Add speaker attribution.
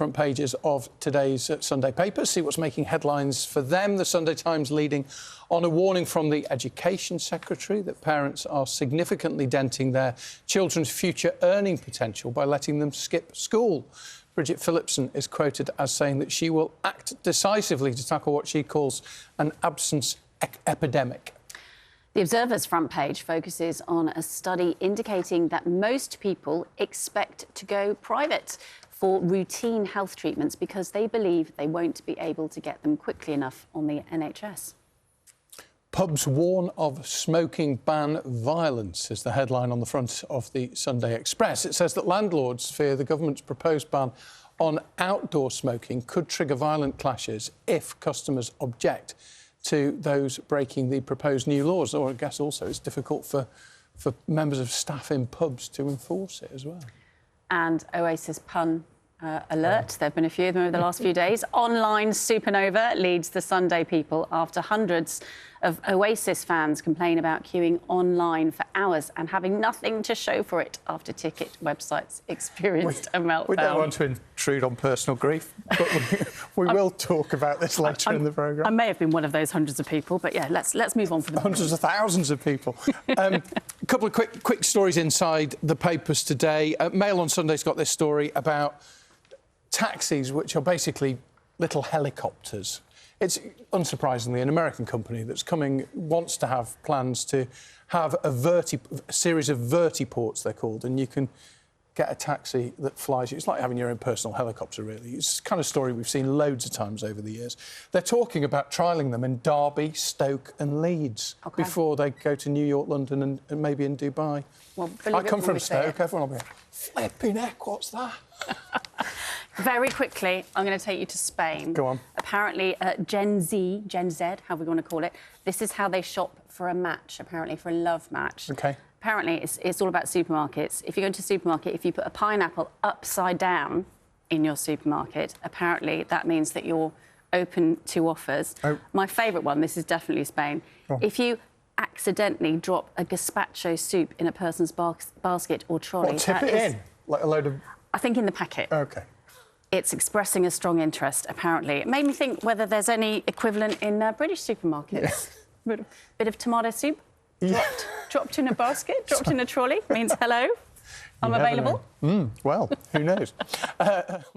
Speaker 1: Front pages of today's Sunday papers. See what's making headlines for them. The Sunday Times leading on a warning from the Education Secretary that parents are significantly denting their children's future earning potential by letting them skip school. Bridget Phillipson is quoted as saying that she will act decisively to tackle what she calls an absence epidemic.
Speaker 2: The Observer's front page focuses on a study indicating that most people expect to go private for routine health treatments because they believe they won't be able to get them quickly enough on the NHS.
Speaker 1: Pubs warn of smoking ban violence is the headline on the front of the Sunday Express. It says that landlords fear the government's proposed ban on outdoor smoking could trigger violent clashes if customers object to those breaking the proposed new laws. Or I guess also it's difficult for members of staff in pubs to enforce it as well.
Speaker 2: And Oasis pun alert. There have been a few of them over the last few days. Online supernova leads the Sunday People after hundreds of Oasis fans complain about queuing online for hours and having nothing to show for it after ticket websites experienced a meltdown.
Speaker 1: We don't want to intrude on personal grief, but we will talk about this later in the programme.
Speaker 2: I may have been one of those hundreds of people, but yeah, let's move on for the
Speaker 1: hundreds of thousands of people. A couple of quick stories inside the papers today. Mail on Sunday's got this story about taxis, which are basically little helicopters. It's, unsurprisingly, an American company that's wants to have plans to have a series of vertiports, they're called, and you can get a taxi that flies you. It's like having your own personal helicopter, really. It's the kind of story we've seen loads of times over the years. They're talking about trialling them in Derby, Stoke and Leeds before they go to New York, London and maybe in Dubai. Well, I come from Stoke, everyone will be like, flipping heck, what's that?
Speaker 2: Very quickly, I'm going to take you to Spain.
Speaker 1: Go on.
Speaker 2: Apparently, Gen Z, however we want to call it, this is how they shop for a match, apparently, for a love match.
Speaker 1: OK.
Speaker 2: Apparently, it's all about supermarkets. If you go into a supermarket, if you put a pineapple upside down in your supermarket, apparently that means that you're open to offers. Oh. My favourite one, this is definitely Spain. Oh. If you accidentally drop a gazpacho soup in a person's basket or trolley...
Speaker 1: What, tip it in? Like a load of... I
Speaker 2: think in the packet.
Speaker 1: OK.
Speaker 2: It's expressing a strong interest, apparently. It made me think whether there's any equivalent in British supermarkets. Yeah. Bit of tomato soup, dropped in a basket, dropped in a trolley, means hello, I'm available.
Speaker 1: Well, who knows?